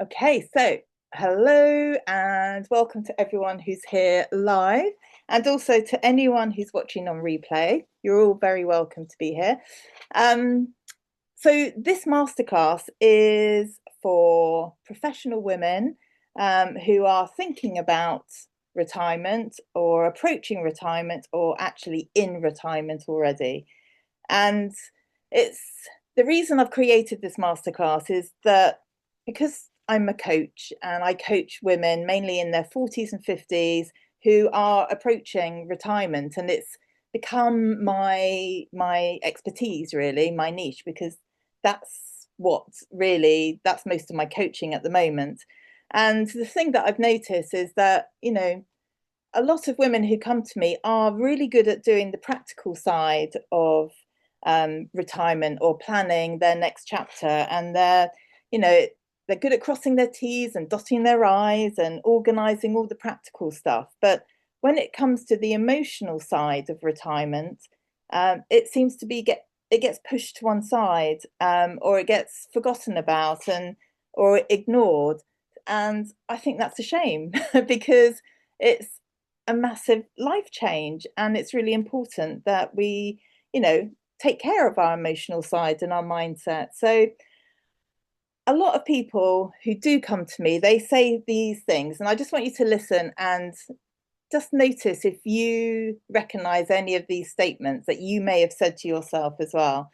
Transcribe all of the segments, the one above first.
Okay, so hello and welcome to everyone who's here live, and also to anyone who's watching on replay. You're all very welcome to be here. Um, so this masterclass is for professional women who are thinking about retirement or approaching retirement or actually in retirement already. And it's the reason I've created this masterclass is that because I'm a coach and I coach women mainly in their 40s and 50s who are approaching retirement, and it's become my expertise, really, my niche, because that's most of my coaching at the moment. And the thing that I've noticed is that, a lot of women who come to me are really good at doing the practical side of retirement or planning their next chapter, and you know, they're good at crossing their T's and dotting their I's and organizing all the practical stuff. But when it comes to the emotional side of retirement, it seems to it gets pushed to one side, or it gets forgotten about and or ignored. And I think that's a shame because it's a massive life change, and it's really important that we, you know, take care of our emotional side and our mindset. So a lot of people who do come to me, they say these things, and I just want you to listen and just notice if you recognize any of these statements that you may have said to yourself as well.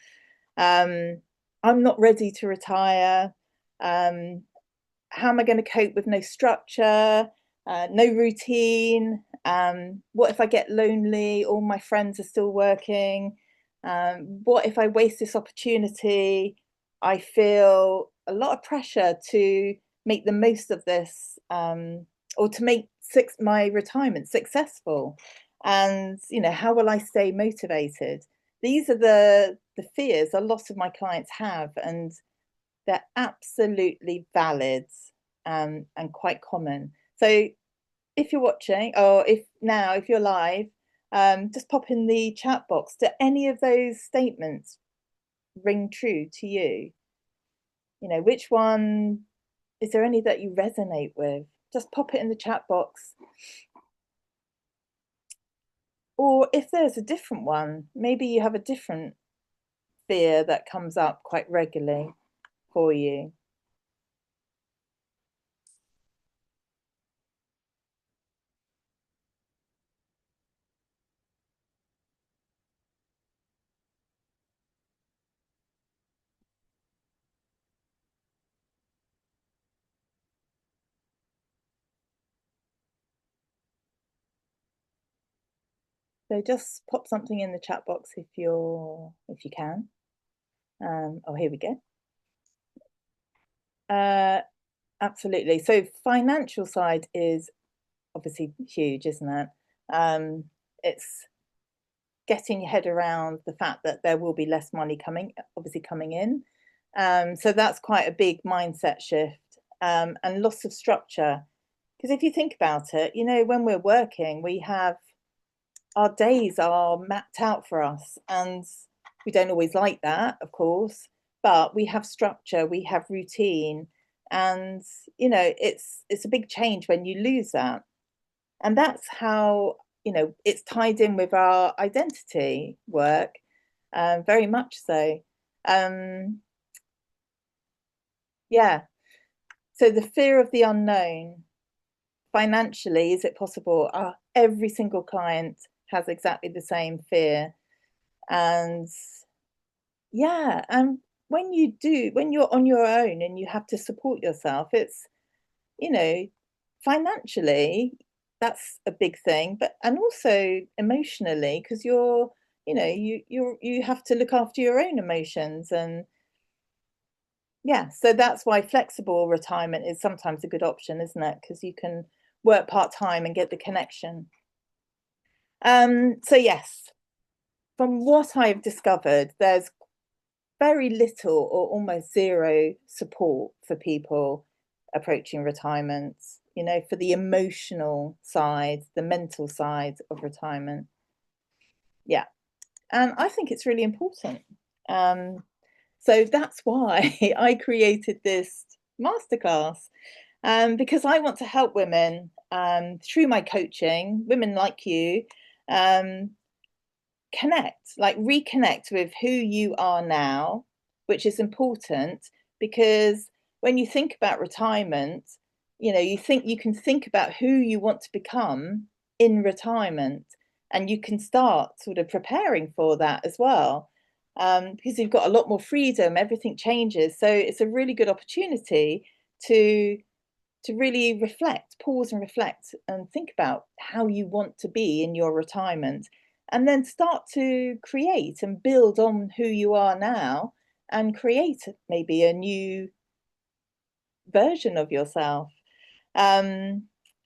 um, I'm not ready to retire. How am I going to cope with no structure, no routine? What if I get lonely? All my friends are still working. What if I waste this opportunity? I feel a lot of pressure to make the most of this, or to make my retirement successful. And how will I stay motivated? These are the fears a lot of my clients have, and they're absolutely valid, and quite common. So if you're watching, or if you're live, just pop in the chat box. Do any of those statements ring true to you? Which one, is there any that you resonate with? Just pop it in the chat box. Or if there's a different one, maybe you have a different fear that comes up quite regularly for you. So just pop something in the chat box if you can. Oh, here we go. Uh, absolutely. So financial side is obviously huge, isn't it? It's getting your head around the fact that there will be less money coming in. So that's quite a big mindset shift, and loss of structure. Because if you think about it, when we're working, we have our days are mapped out for us, and we don't always like that, of course, but we have structure, we have routine, and it's a big change when you lose that. And that's how it's tied in with our identity work, very much so. um yeah, so the fear of the unknown. Financially, is it possible? Every single client has exactly the same fear. And yeah, and when you're on your own and you have to support yourself, it's, you know, financially, that's a big thing, but and also emotionally, because you have to look after your own emotions. And yeah, so that's why flexible retirement is sometimes a good option, isn't it? Because you can work part-time and get the connection. So yes, from what I've discovered, there's very little or almost zero support for people approaching retirement, for the emotional side, the mental side of retirement. Yeah. And I think it's really important. So that's why I created this masterclass, because I want to help women through my coaching, women like you, um, connect, like reconnect with who you are now, which is important because when you think about retirement, you can think about who you want to become in retirement, and you can start sort of preparing for that as well. Because you've got a lot more freedom, everything changes. So it's a really good opportunity to really reflect, pause and reflect and think about how you want to be in your retirement, and then start to create and build on who you are now and create maybe a new version of yourself. Um,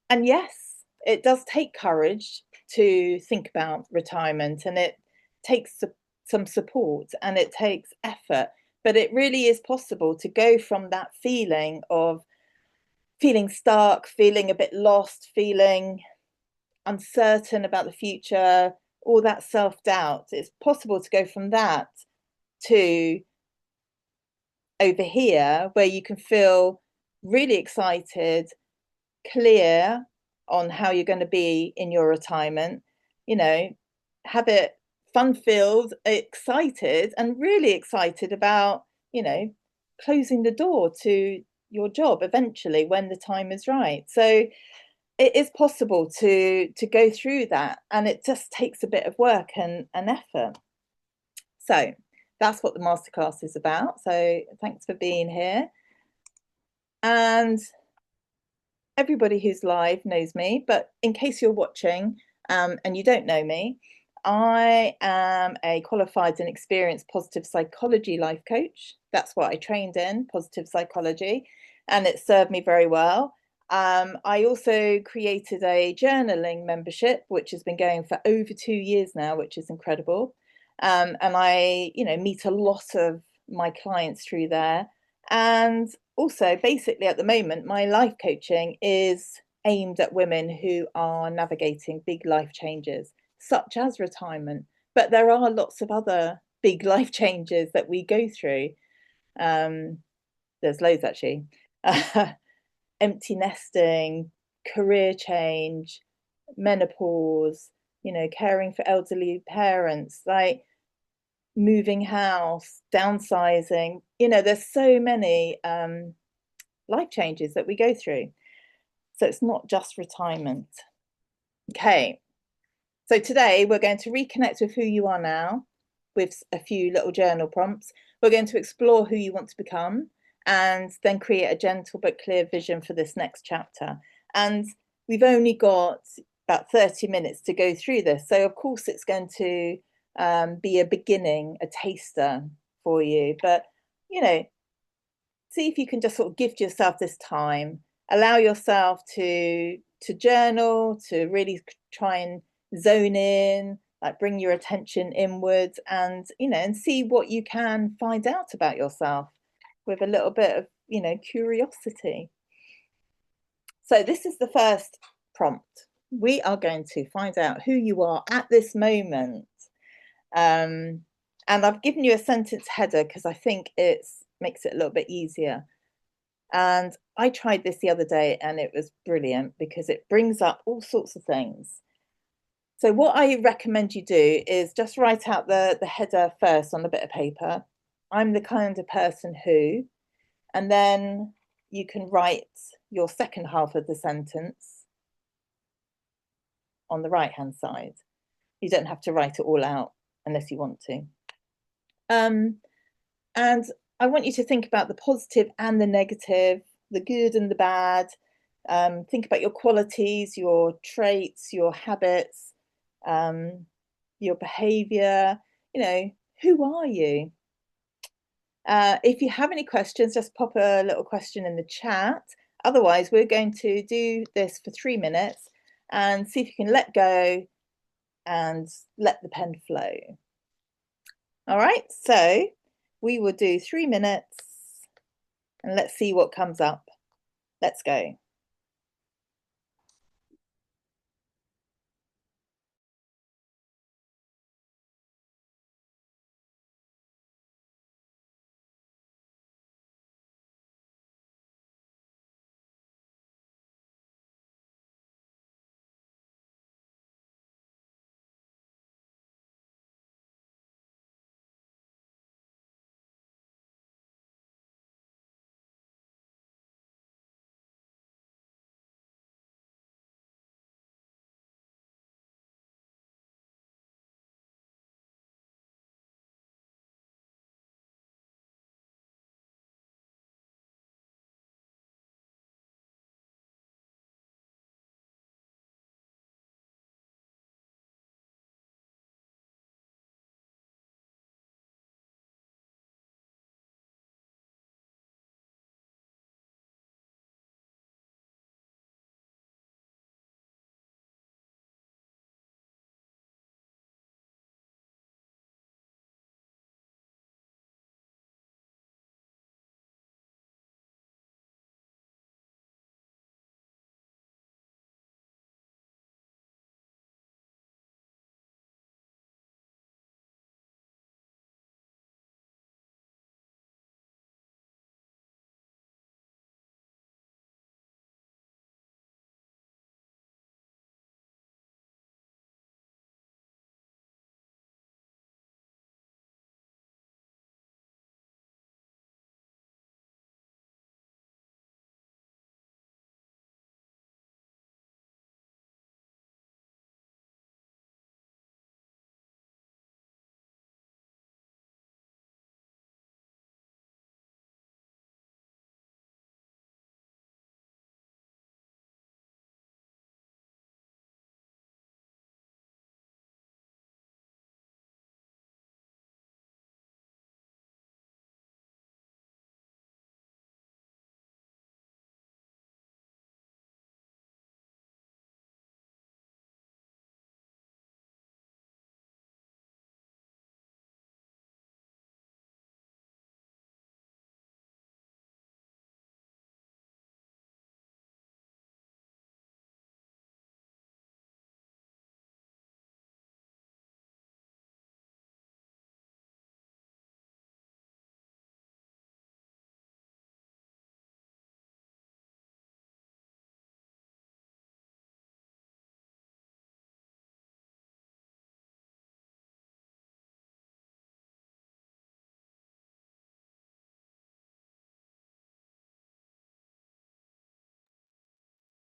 and yes, it does take courage to think about retirement, and it takes some support and it takes effort, but it really is possible to go from that feeling of feeling stuck, feeling a bit lost, feeling uncertain about the future, all that self doubt. It's possible to go from that to over here where you can feel really excited, clear on how you're going to be in your retirement, you know, have it fun filled, excited, and really excited about, closing the door to your job eventually when the time is right. So it is possible to go through that, and it just takes a bit of work and effort. So that's what the masterclass is about. So thanks for being here. And everybody who's live knows me, but in case you're watching and you don't know me, I am a qualified and experienced positive psychology life coach. That's what I trained in, positive psychology, and it served me very well. I also created a journaling membership, which has been going for over 2 years now, which is incredible. And I, meet a lot of my clients through there. And also, basically, at the moment, my life coaching is aimed at women who are navigating big life changes, such as retirement. But there are lots of other big life changes that we go through. There's loads actually. Empty nesting, career change, menopause, caring for elderly parents, like moving house, downsizing. There's so many life changes that we go through. So it's not just retirement. Okay. So today we're going to reconnect with who you are now with a few little journal prompts. We're going to explore who you want to become and then create a gentle but clear vision for this next chapter. And we've only got about 30 minutes to go through this. So of course it's going to be a beginning, a taster for you. But, see if you can just sort of gift yourself this time. Allow yourself to journal, to really try and zone in, like bring your attention inwards, and and see what you can find out about yourself with a little bit of curiosity. So this is the first prompt. We are going to find out who you are at this moment. And I've given you a sentence header because I think it makes it a little bit easier. And I tried this the other day and it was brilliant because it brings up all sorts of things. So what I recommend you do is just write out the header first on a bit of paper. I'm the kind of person who, and then you can write your second half of the sentence on the right-hand side. You don't have to write it all out unless you want to. And I want you to think about the positive and the negative, the good and the bad. Think about your qualities, your traits, your habits, your behavior. Who are you? If you have any questions, just pop a little question in the chat. Otherwise, we're going to do this for 3 minutes and see if you can let go and let the pen flow. All right, so we will do 3 minutes and let's see what comes up. Let's go.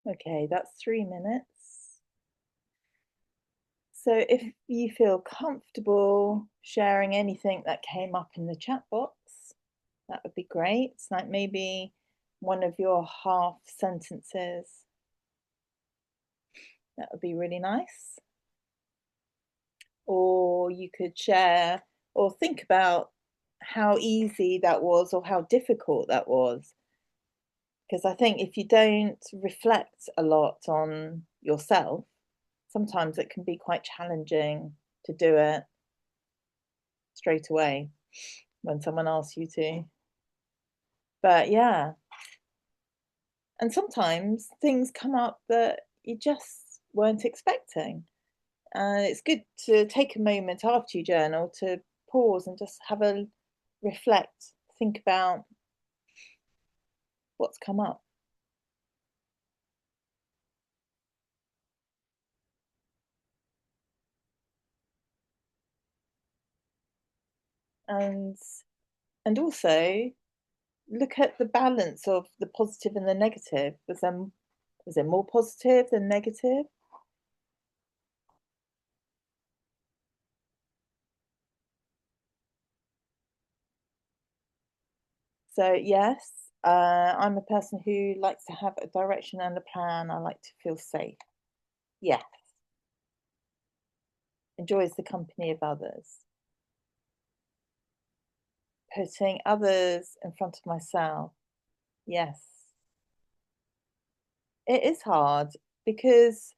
Okay, that's 3 minutes. So if you feel comfortable sharing anything that came up in the chat box, that would be great. It's like maybe one of your half sentences. That would be really nice. Or you could share or think about how easy that was or how difficult that was. Because I think if you don't reflect a lot on yourself, sometimes it can be quite challenging to do it straight away when someone asks you to. But yeah, and sometimes things come up that you just weren't expecting. And it's good to take a moment after you journal to pause and just have a reflect, think about what's come up. And and also look at the balance of the positive and the negative. Was there more positive than negative? So yes, I'm a person who likes to have a direction and a plan. I like to feel safe. Yes, enjoys the company of others. Putting others in front of myself. Yes, it is hard because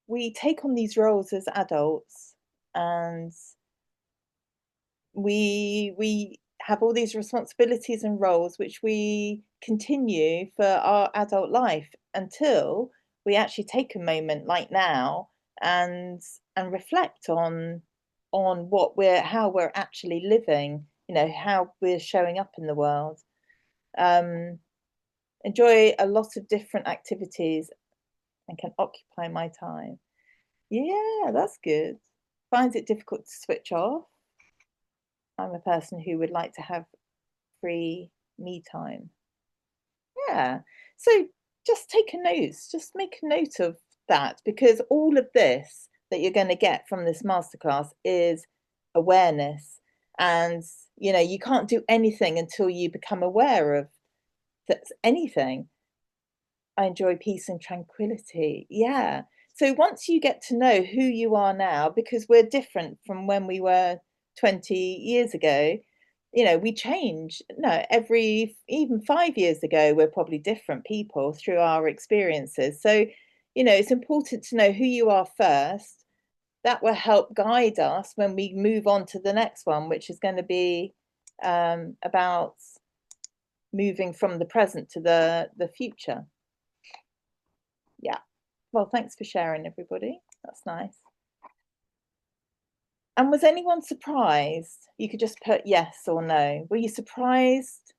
we take on these roles as adults and we have all these responsibilities and roles which we continue for our adult life until we actually take a moment like now and reflect on what we're how we're actually living, how we're showing up in the world. um Enjoy a lot of different activities and can occupy my time. Yeah, that's good. Finds it difficult to switch off. I'm a person who would like to have free me time. Yeah. So just take a note, just make a note of that because all of this that you're going to get from this masterclass is awareness. And, you can't do anything until you become aware of anything. I enjoy peace and tranquility. Yeah. So once you get to know who you are now, because we're different from when we were 20 years ago, we change. No, even 5 years ago, we're probably different people through our experiences. So, it's important to know who you are first. That will help guide us when we move on to the next one, which is going to be about moving from the present to the future. Yeah. Well, thanks for sharing, everybody. That's nice. And was anyone surprised? You could just put yes or no. Were you surprised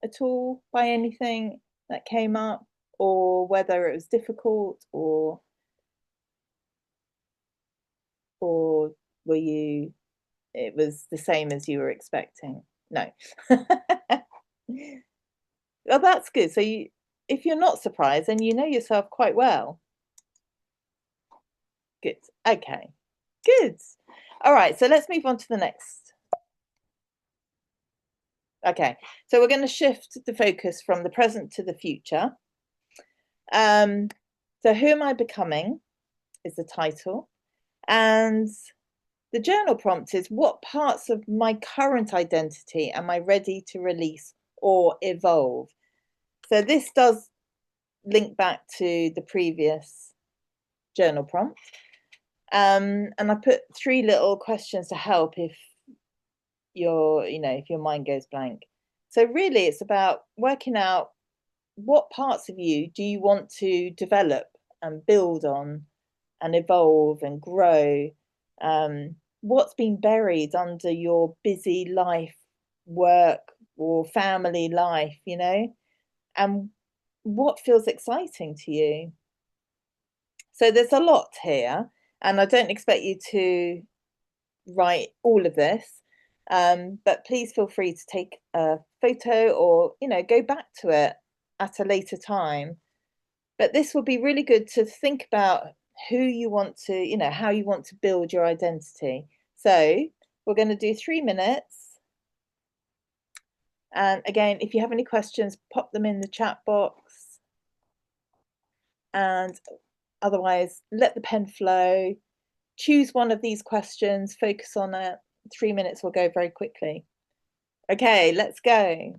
at all by anything that came up, or whether it was difficult, or were you? It was the same as you were expecting. No. Well, that's good. So if you're not surprised, then you know yourself quite well. Good. Okay. Good. All right. So let's move on to the next. Okay, so we're going to shift the focus from the present to the future. So who am I becoming is the title. And the journal prompt is what parts of my current identity am I ready to release or evolve? So this does link back to the previous journal prompt. And I put 3 little questions to help if if your mind goes blank. So really it's about working out what parts of you do you want to develop and build on and evolve and grow? What's been buried under your busy life, work, or family life, and what feels exciting to you? So there's a lot here, and I don't expect you to write all of this. But please feel free to take a photo or, go back to it at a later time. But this will be really good to think about who you want to, how you want to build your identity. So we're going to do 3 minutes. And again, if you have any questions, pop them in the chat box. And otherwise, let the pen flow. Choose one of these questions, focus on it. 3 minutes will go very quickly. Okay, let's go.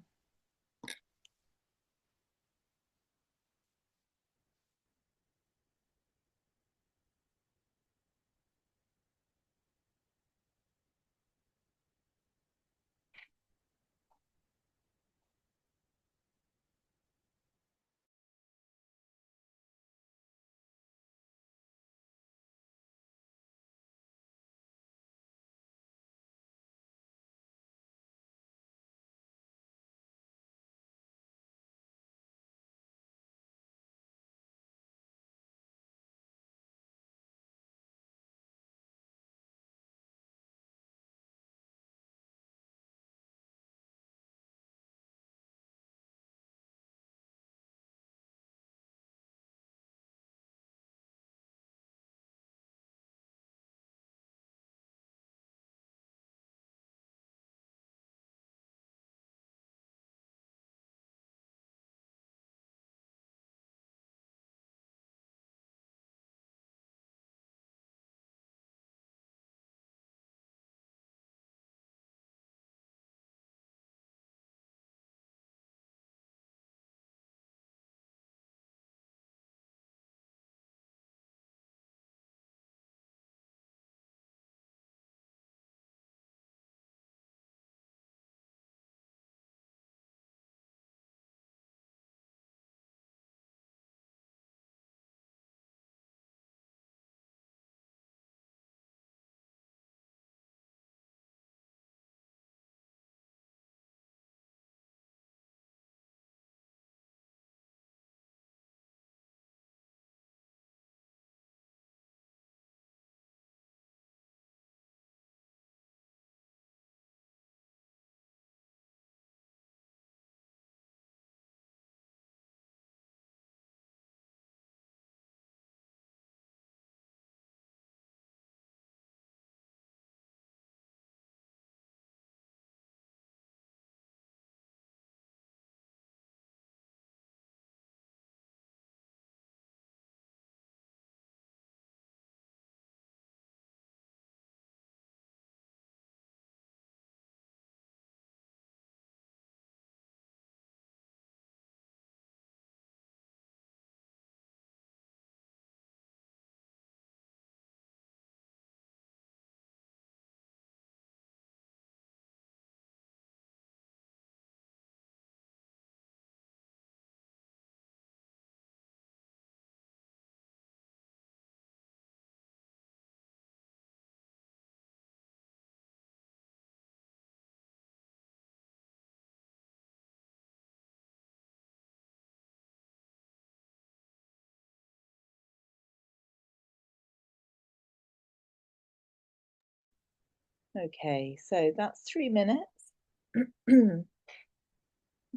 Okay, so that's 3 minutes.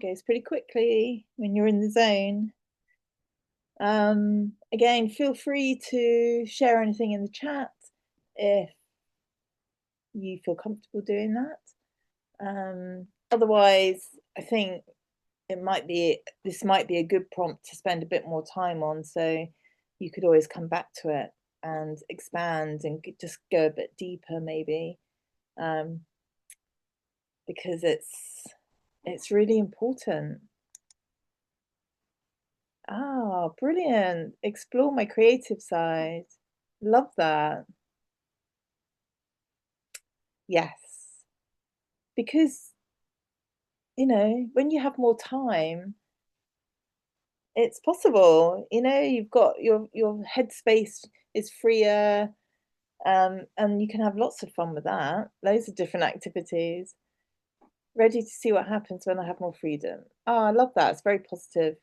Goes pretty quickly when you're in the zone. Again, feel free to share anything in the chat if you feel comfortable doing that. Otherwise, I think this might be a good prompt to spend a bit more time on, so you could always come back to it and expand and just go a bit deeper maybe, because it's really important. Ah, brilliant. Explore my creative side. Love that. Yes. Because, when you have more time, it's possible. You've got your headspace is freer, and you can have lots of fun with that. Loads of different activities. Ready to see what happens when I have more freedom. Oh, I love that. It's very positive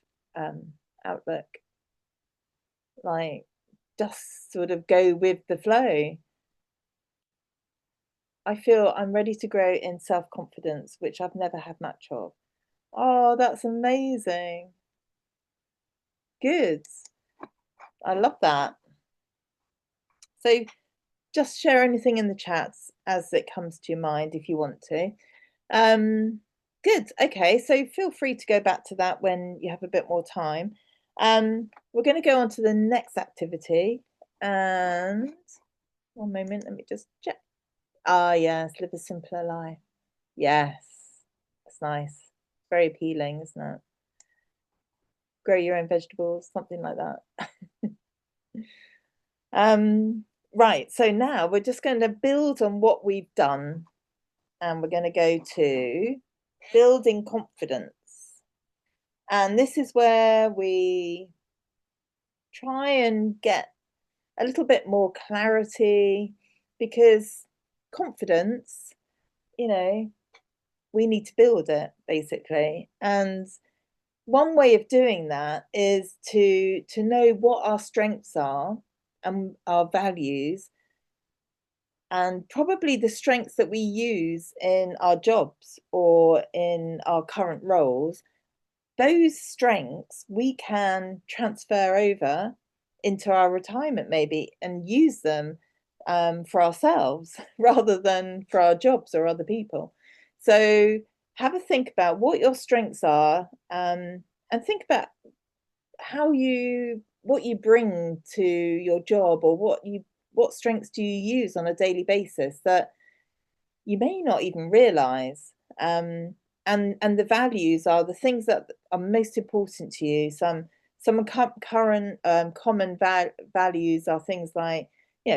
outlook. Like, just sort of go with the flow. I feel I'm ready to grow in self-confidence, which I've never had much of. Oh, that's amazing. Good. I love that. So just share anything in the chats as it comes to your mind if you want to. Um, Good. Okay, so feel free to go back to that when you have a bit more time. We're going to go on to the next activity. And one moment, let me just check. Ah, yes, live a simpler life. Yes, that's nice. Very appealing, isn't it? Grow your own vegetables, something like that. Right, so now we're just going to build on what we've done, and we're going to go to building confidence. And this is where we try and get a little bit more clarity, because confidence, you know, we need to build it basically. And one way of doing that is to know what our strengths are and our values, and probably the strengths that we use in our jobs or in our current roles. Those strengths we can transfer over into our retirement maybe and use them for ourselves rather than for our jobs or other people. So have a think about what your strengths are, and think about how you what you bring to your job, or what strengths do you use on a daily basis that you may not even realize. And the values are the things that are most important to you. Some current common values are things like,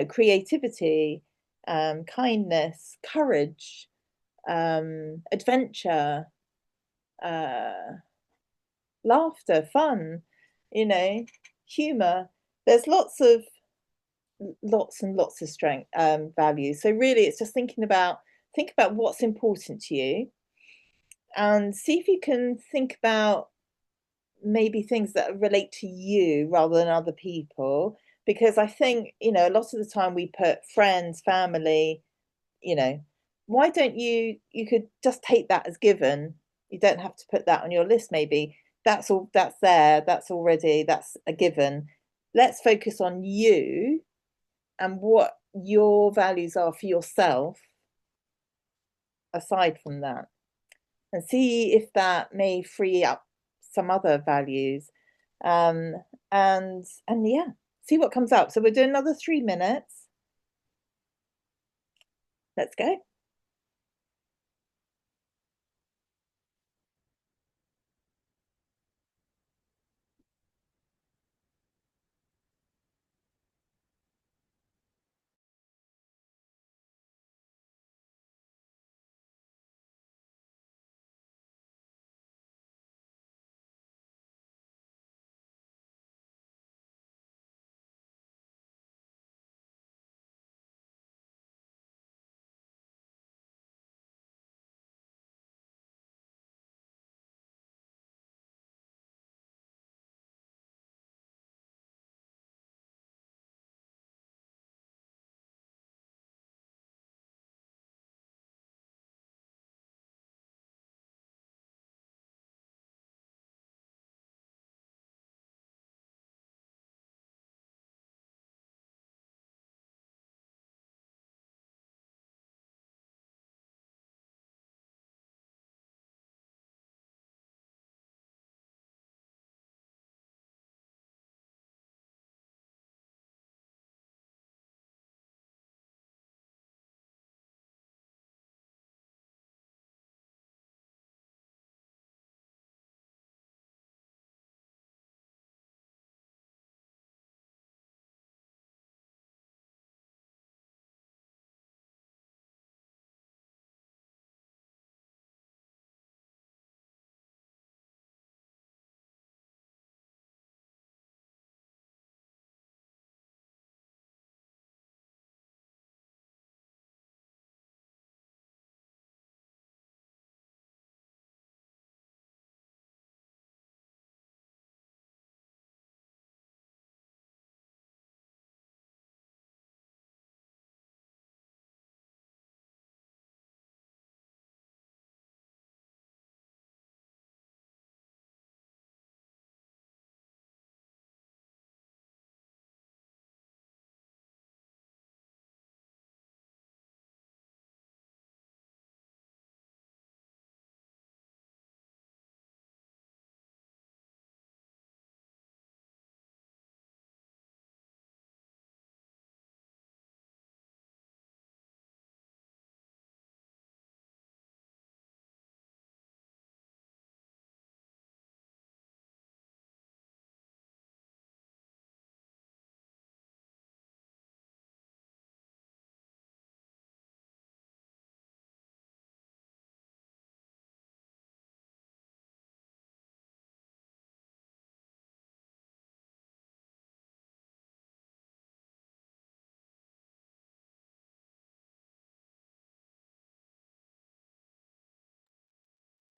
creativity, kindness, courage, adventure, uh, laughter, fun, you know, humor. There's lots and lots of strength values. So really, it's just think about what's important to you, and see if you can think about maybe things that relate to you rather than other people. Because I think, a lot of the time we put friends, family, you know, why don't you could just take that as given. You don't have to put that on your list, maybe. That's all, that's there, that's a given. Let's focus on you and what your values are for yourself aside from that, and see if that may free up some other values. um and yeah, see what comes up. So we'll do another 3 minutes. Let's go.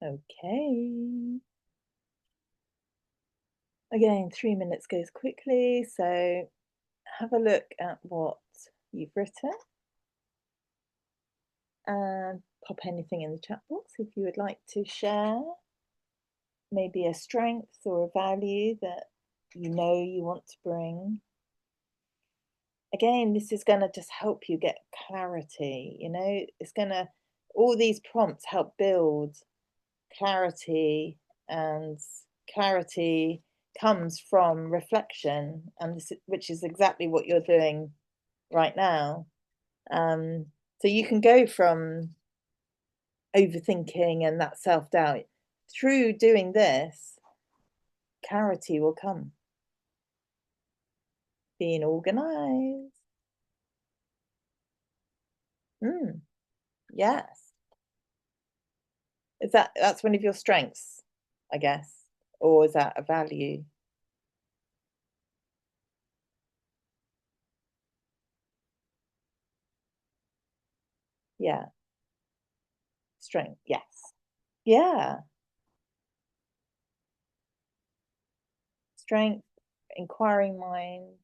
Okay. Again, 3 minutes goes quickly, so have a look at what you've written and pop anything in the chat box if you would like to share. Maybe a strength or a value that you know you want to bring. Again, this is going to just help you get clarity. It's going to, all these prompts help build clarity, and clarity comes from reflection, and which is exactly what you're doing right now. So you can go from overthinking and that self-doubt through doing this. Clarity will come. Being organized. Yes. That's one of your strengths, I guess, or is that a value? Yeah. Strength. Yes. Yeah. Strength, inquiring mind,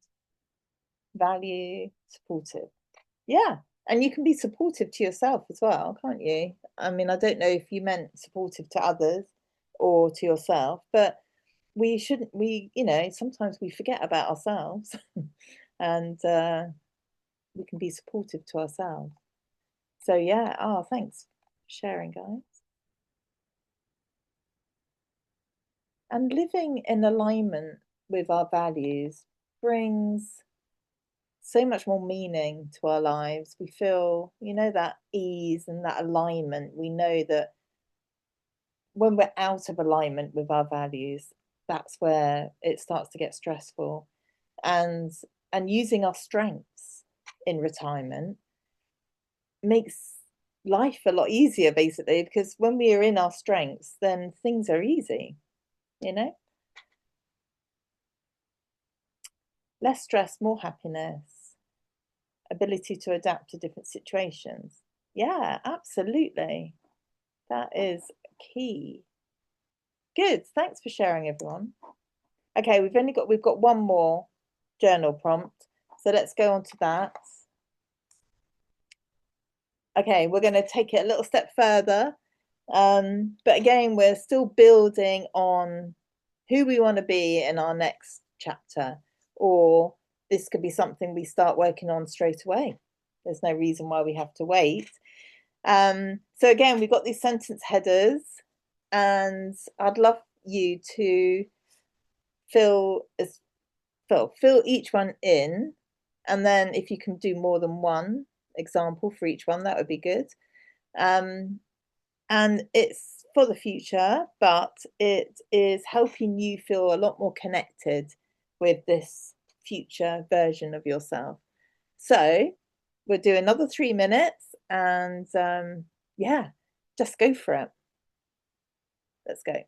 value, supportive. Yeah. And you can be supportive to yourself as well, can't you? I mean, I don't know if you meant supportive to others or to yourself, but we shouldn't, sometimes we forget about ourselves and we can be supportive to ourselves. So, yeah. Oh, thanks for sharing, guys. And living in alignment with our values brings so much more meaning to our lives. We feel, that ease and that alignment. We know that when we're out of alignment with our values, that's where it starts to get stressful. And using our strengths in retirement makes life a lot easier, basically, because when we are in our strengths, then things are easy, you know? Less stress, more happiness, ability to adapt to different situations. Yeah, absolutely. That is key. Good. Thanks for sharing, everyone. Okay, we've got one more journal prompt. So let's go on to that. Okay, we're going to take it a little step further. But again, we're still building on who we want to be in our next chapter, or this could be something we start working on straight away. There's no reason why we have to wait. So again, we've got these sentence headers, and I'd love you to fill each one in, and then if you can do more than one example for each one, that would be good. And it's for the future, but it is helping you feel a lot more connected with this future version of yourself. So we'll do another 3 minutes, and yeah, just go for it. Let's go.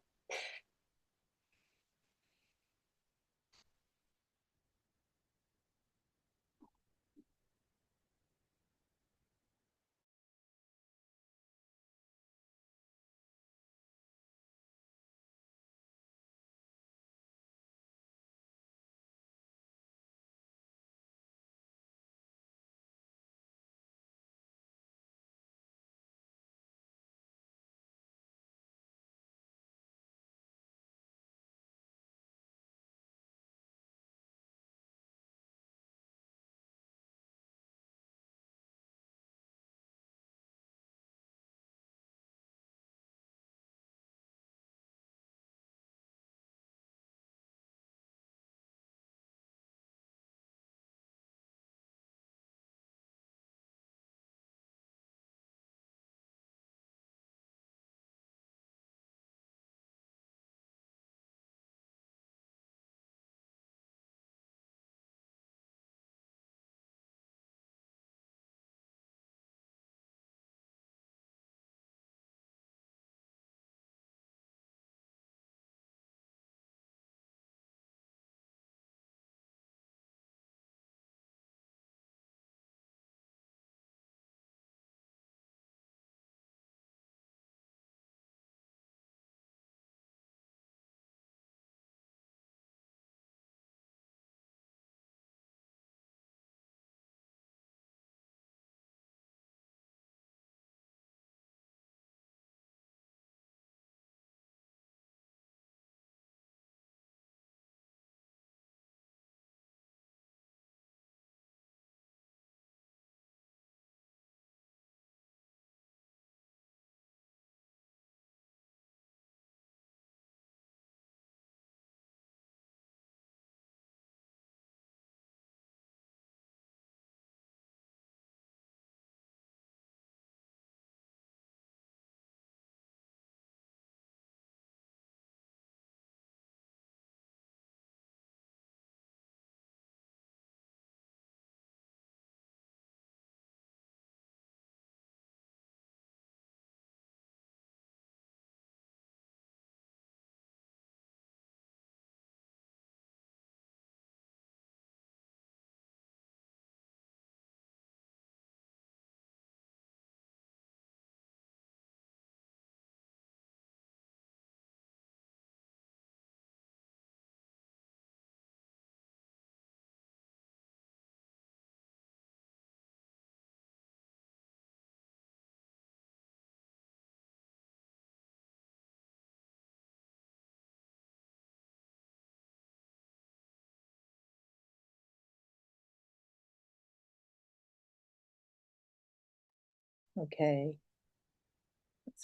Okay,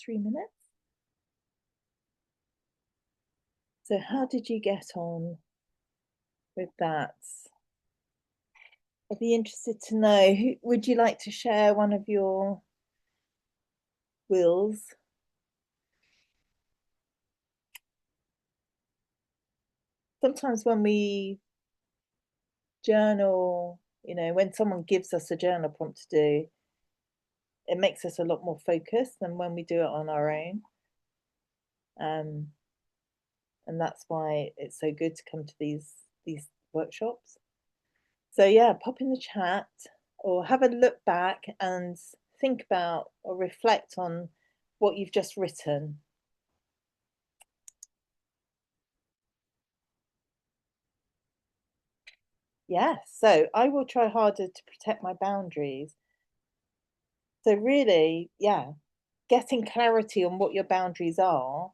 3 minutes. So how did you get on with that? I'd be interested to know, who would you like to share one of your wills? Sometimes when we journal, when someone gives us a journal prompt to do, it makes us a lot more focused than when we do it on our own. Um, and that's why it's so good to come to these workshops. So yeah, pop in the chat or have a look back and think about or reflect on what you've just written. Yes, so I will try harder to protect my boundaries. So really, yeah, getting clarity on what your boundaries are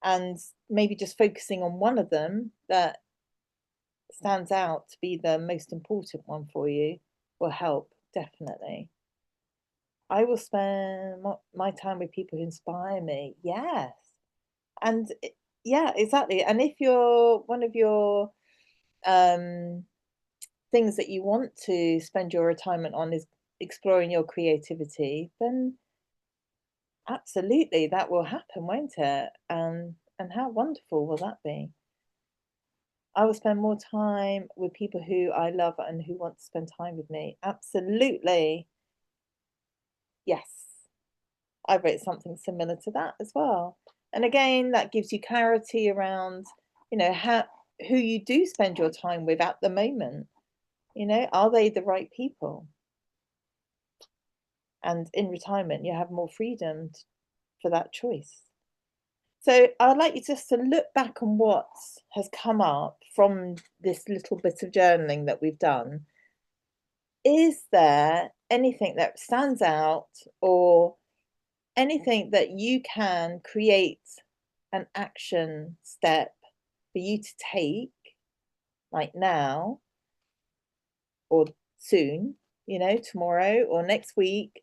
and maybe just focusing on one of them that stands out to be the most important one for you will help, definitely. I will spend my time with people who inspire me. Yes. And yeah, exactly. And if you're one of your um, things that you want to spend your retirement on is exploring your creativity, then absolutely that will happen, won't it? And how wonderful will that be? I will spend more time with people who I love and who want to spend time with me. Absolutely. Yes. I wrote something similar to that as well. And again, that gives you clarity around, how who you do spend your time with at the moment. Are they the right people? And in retirement, you have more freedom for that choice. So I'd like you just to look back on what has come up from this little bit of journaling that we've done. Is there anything that stands out or anything that you can create an action step for you to take, like now or soon, tomorrow or next week,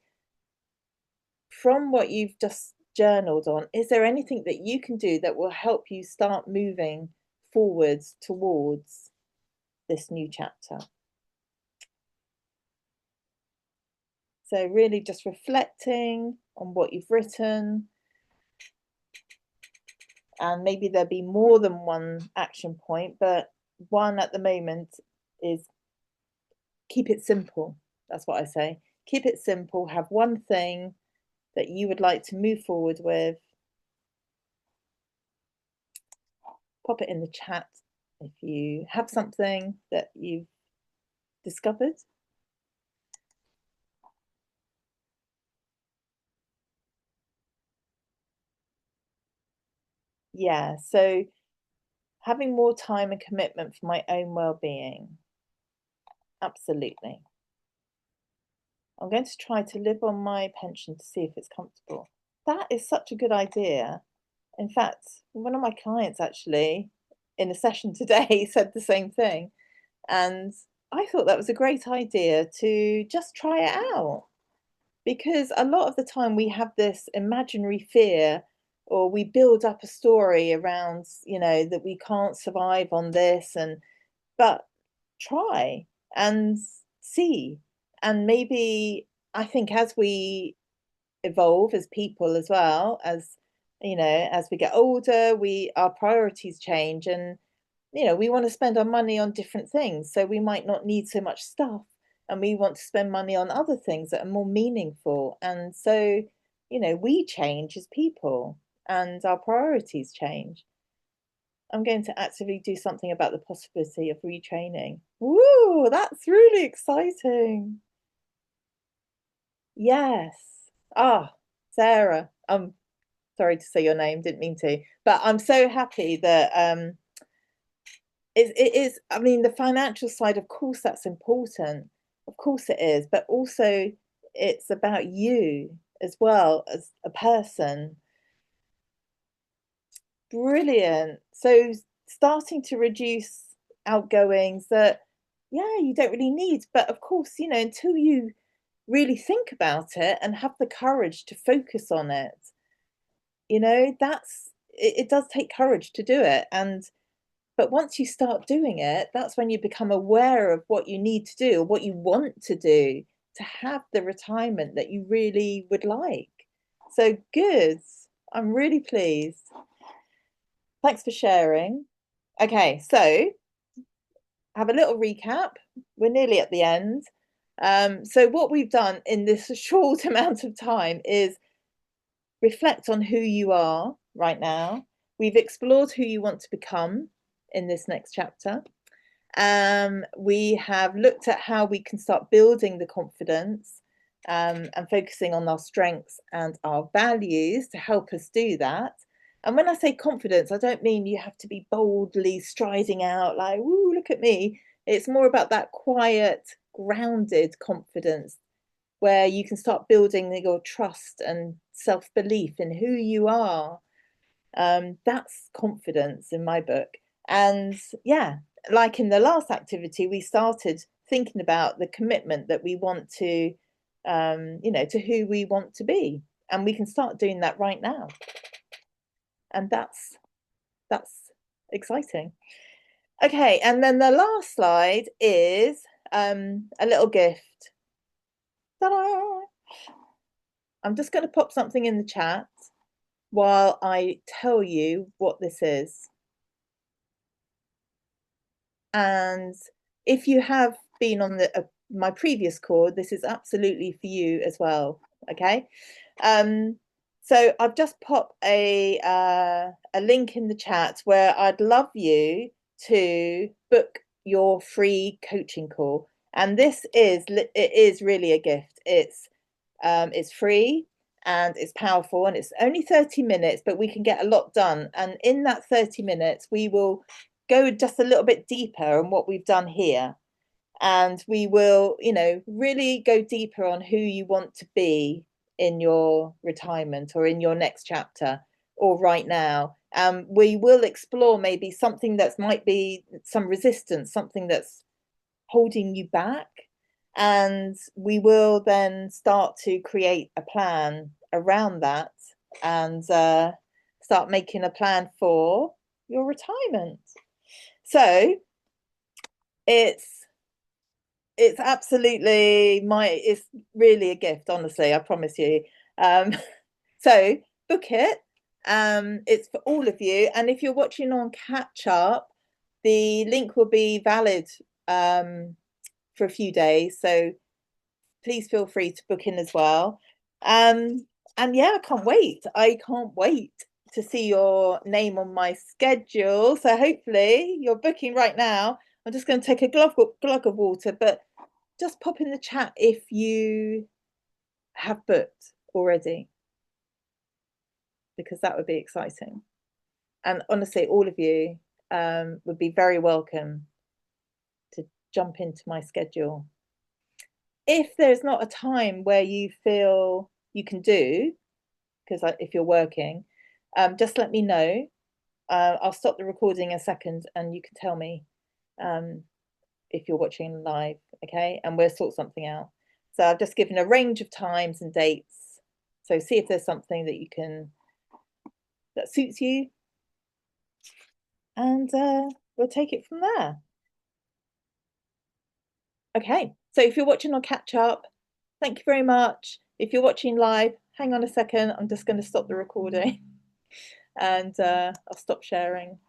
from what you've just journaled on? Is there anything that you can do that will help you start moving forwards towards this new chapter? So, really just reflecting on what you've written, and maybe there'll be more than one action point, but one at the moment is keep it simple. That's what I say. Keep it simple. Have one thing that you would like to move forward with. Pop it in the chat if you have something that you've discovered. Yeah, so having more time and commitment for my own well-being. Absolutely. I'm going to try to live on my pension to see if it's comfortable. That is such a good idea. In fact, one of my clients actually in a session today said the same thing. And I thought that was a great idea to just try it out, because a lot of the time we have this imaginary fear, or we build up a story around, that we can't survive on this, but try and see. And maybe, I think, as we evolve as people as well, as we get older, our priorities change, and we want to spend our money on different things. So we might not need so much stuff, and we want to spend money on other things that are more meaningful. And so, we change as people and our priorities change. I'm going to actively do something about the possibility of retraining. Woo, that's really exciting. Yes. Ah, Sarah, I'm sorry to say your name, didn't mean to, but I'm so happy that it is, I mean, the financial side, of course, that's important. Of course it is, but also it's about you as well as a person. Brilliant. So starting to reduce outgoings that, yeah, you don't really need. But of course, until you really think about it and have the courage to focus on it. You know, it does take courage to do it. But once you start doing it, that's when you become aware of what you need to do, or what you want to do to have the retirement that you really would like. So good. I'm really pleased. Thanks for sharing. Okay, so have a little recap. We're nearly at the end. So what we've done in this short amount of time is reflect on who you are right now. We've explored who you want to become in this next chapter. We have looked at how we can start building the confidence and focusing on our strengths and our values to help us do that. And when I say confidence, I don't mean you have to be boldly striding out like, "Woo, look at me." It's more about that quiet, grounded confidence where you can start building your trust and self-belief in who you are. That's confidence in my book. And yeah, like in the last activity, we started thinking about the commitment that we want to, to who we want to be. And we can start doing that right now. And that's exciting. Okay, and then the last slide is a little gift. Ta-da! I'm just going to pop something in the chat while I tell you what this is. And if you have been on my previous call, this is absolutely for you as well. Okay. So I've just popped a link in the chat where I'd love you to book your free coaching call. And it is really a gift. It's free and it's powerful, and it's only 30 minutes, but we can get a lot done. And in that 30 minutes, we will go just a little bit deeper on what we've done here. And we will, really go deeper on who you want to be in your retirement or in your next chapter or right now. We will explore maybe something that might be some resistance, something that's holding you back. And we will then start to create a plan around that and start making a plan for your retirement. So it's absolutely it's really a gift, honestly, I promise you. So book it. It's for all of you, and if you're watching on catch up, the link will be valid for a few days, so please feel free to book in as well. And yeah, I can't wait to see your name on my schedule. So hopefully you're booking right now. I'm just going to take a glug of water, but just pop in the chat if you have booked already, because that would be exciting. And honestly, all of you would be very welcome to jump into my schedule. If there's not a time where you feel you can do, because if you're working, just let me know. I'll stop the recording a second and you can tell me if you're watching live, okay? And we'll sort something out. So I've just given a range of times and dates. So see if there's something that suits you. And we'll take it from there. Okay, so if you're watching on catch up, thank you very much. If you're watching live, hang on a second. I'm just going to stop the recording and I'll stop sharing.